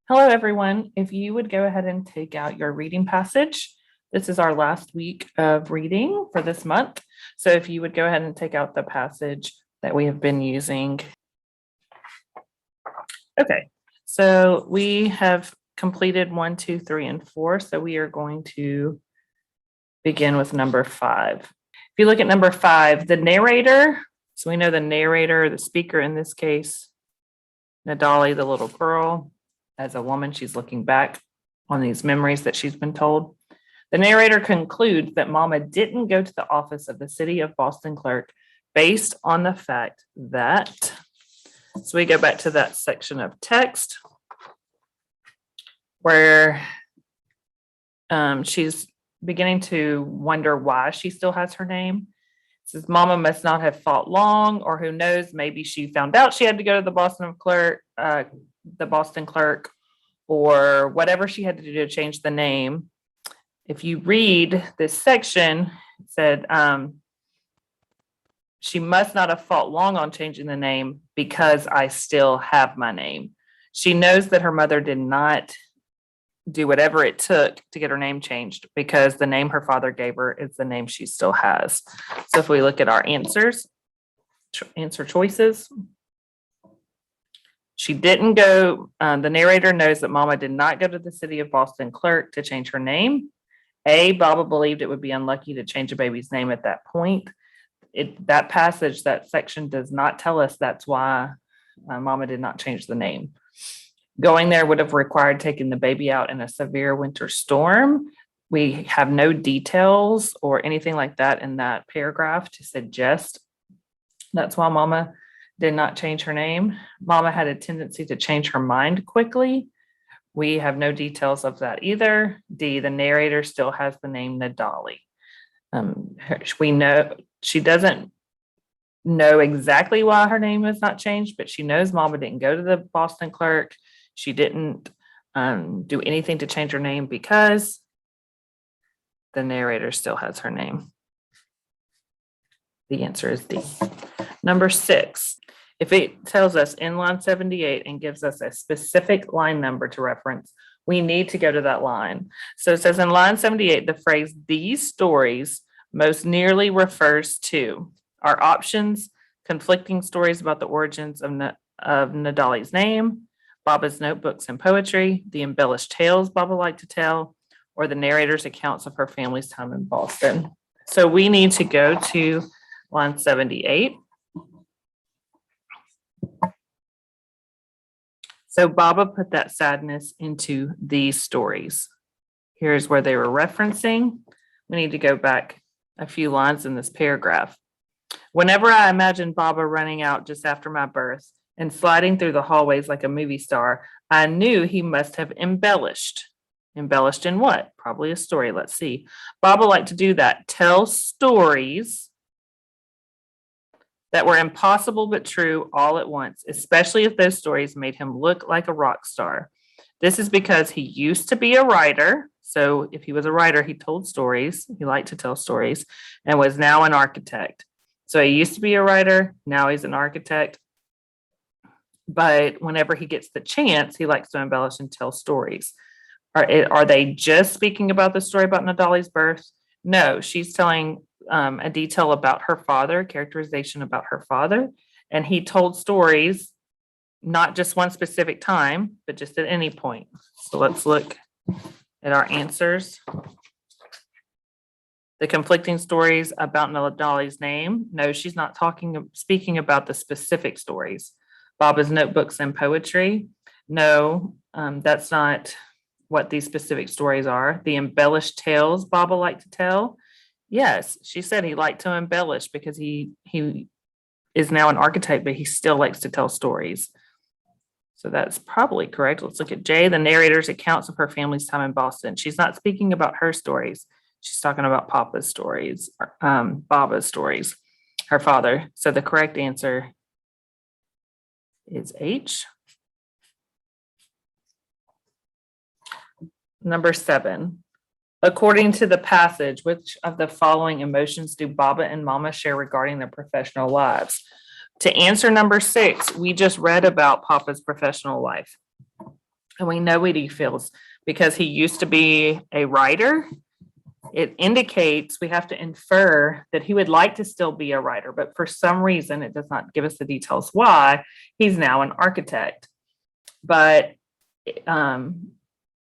Hello, everyone. If you would go ahead and take out your reading passage, this is our last week of reading for this month. So if you would go ahead and take out the passage that we have been using. Okay, so we have completed 1, 2, 3, and 4. So we are going to begin with number 5. If you look at number 5, the narrator, so we know the narrator, the speaker in this case, Nadali, the little girl. As a woman, she's looking back on these memories that she's been told. The narrator concludes that Mama didn't go to the office of the City of Boston clerk based on the fact that, so we go back to that section of text where she's beginning to wonder why she still has her name. It says Mama must not have fought long, or who knows, maybe she found out she had to go to the Boston clerk, or whatever she had to do to change the name. If you read this section, it said she must not have fought long on changing the name because I still have my name. She knows that her mother did not do whatever it took to get her name changed because the name her father gave her is the name she still has. So if we look at our answer choices, she didn't go. The narrator knows that Mama did not go to the City of Boston clerk to change her name. A, Baba believed it would be unlucky to change a baby's name at that point. That passage, that section does not tell us that's why Mama did not change the name. Going there would have required taking the baby out in a severe winter storm. We have no details or anything like that in that paragraph to suggest that's why Mama did not change her name. Mama had a tendency to change her mind quickly. We have no details of that either. D, the narrator still has the name Nadali. We know she doesn't know exactly why her name is not changed, but she knows Mama didn't go to the Boston clerk. She didn't do anything to change her name because the narrator still has her name. The answer is D. Number 6, if it tells us in line 78 and gives us a specific line number to reference, we need to go to that line. So it says in line 78, the phrase "these stories" most nearly refers to our options: conflicting stories about the origins of Nadali's name, Baba's notebooks and poetry, the embellished tales Baba liked to tell, or the narrator's accounts of her family's time in Boston. So we need to go to line 78. So Baba put that sadness into these stories. Here's where they were referencing. We need to go back a few lines in this paragraph. Whenever I imagine Baba running out just after my birth and sliding through the hallways like a movie star, I knew he must have embellished. Embellished in what? Probably a story. Let's see. Baba liked to do that. Tell stories that were impossible but true all at once, especially if those stories made him look like a rock star. This is because he used to be a writer. So if he was a writer, he told stories. He liked to tell stories and was now an architect. So he used to be a writer. Now he's an architect. But whenever he gets the chance, he likes to embellish and tell stories. Are they just speaking about the story about Nadali's birth? No, she's telling a detail about her father, characterization about her father. And he told stories, not just one specific time, but just at any point. So let's look at our answers. The conflicting stories about Nadali's name. No, she's not speaking about the specific stories. Baba's notebooks and poetry. No, that's not what these specific stories are. The embellished tales Baba liked to tell. Yes, she said he liked to embellish because he is now an architect, but he still likes to tell stories. So that's probably correct. Let's look at J, the narrator's accounts of her family's time in Boston. She's not speaking about her stories. She's talking about Baba's stories, her father. So the correct answer is H. Number 7, according to the passage, which of the following emotions do Baba and Mama share regarding their professional lives? To answer number 6, we just read about Papa's professional life. And we know what he feels because he used to be a writer. It indicates we have to infer that he would like to still be a writer, but for some reason, it does not give us the details why he's now an architect. But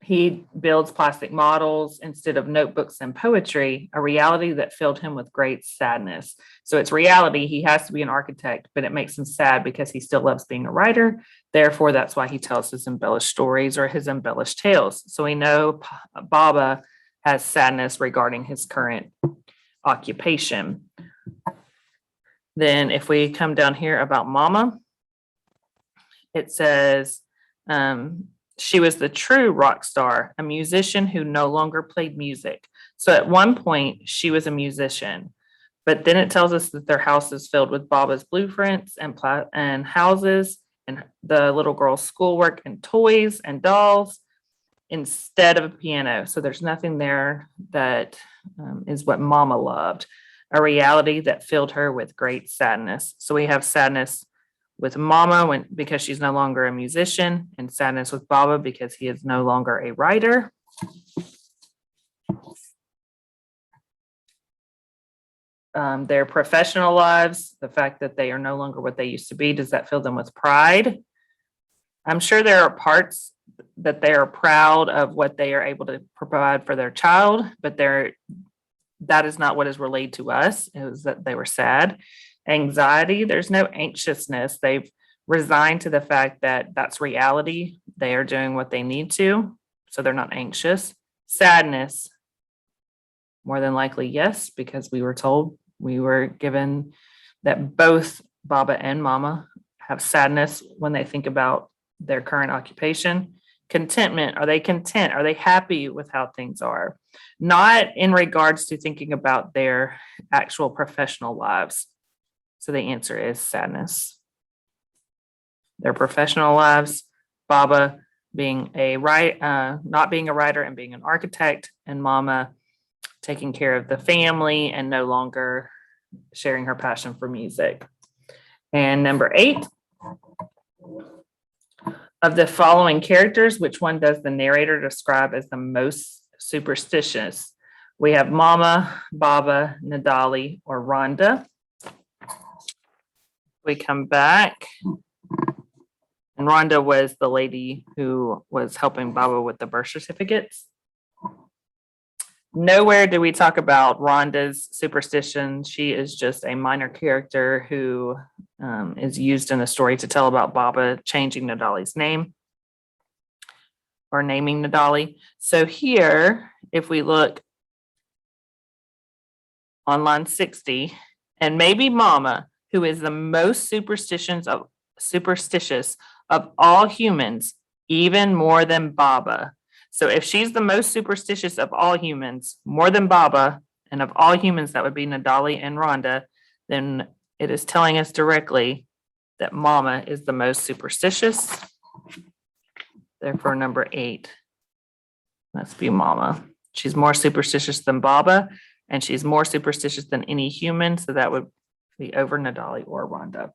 he builds plastic models instead of notebooks and poetry, a reality that filled him with great sadness. So it's reality. He has to be an architect, but it makes him sad because he still loves being a writer. Therefore, that's why he tells his embellished stories or his embellished tales. So we know Baba has sadness regarding his current occupation. Then if we come down here about Mama, it says, she was the true rock star, a musician who no longer played music. So at one point, she was a musician, but then it tells us that their house is filled with Baba's blueprints and houses and the little girl's schoolwork and toys and dolls instead of a piano. So there's nothing there that is what Mama loved, a reality that filled her with great sadness. So we have sadness with Mama because she's no longer a musician, and sadness with Baba because he is no longer a writer. Their professional lives, the fact that they are no longer what they used to be, does that fill them with pride? I'm sure there are parts that they are proud of what they are able to provide for their child, but that is not what is relayed to us. It was that they were sad. Anxiety, there's no anxiousness. They've resigned to the fact that that's reality. They are doing what they need to, so they're not anxious. Sadness, more than likely, yes, because we were given that both Baba and Mama have sadness when they think about their current occupation. Contentment, are they content? Are they happy with how things are? Not in regards to thinking about their actual professional lives. So the answer is sadness. Their professional lives, Baba being not being a writer and being an architect, and Mama taking care of the family and no longer sharing her passion for music. And number 8, of the following characters, which one does the narrator describe as the most superstitious? We have Mama, Baba, Nadali, or Rhonda. We come back, and Rhonda was the lady who was helping Baba with the birth certificates. Nowhere do we talk about Rhonda's superstition. She is just a minor character who is used in the story to tell about Baba changing Nadali's name or naming Nadali. So here, if we look on line 60, and maybe Mama, who is the most superstitious of all humans, even more than Baba. So if she's the most superstitious of all humans, more than Baba, and of all humans, that would be Nadali and Rhonda, then it is telling us directly that Mama is the most superstitious. Therefore, number 8 must be Mama. She's more superstitious than Baba, and she's more superstitious than any human. So that would be over Nadali or Rhonda.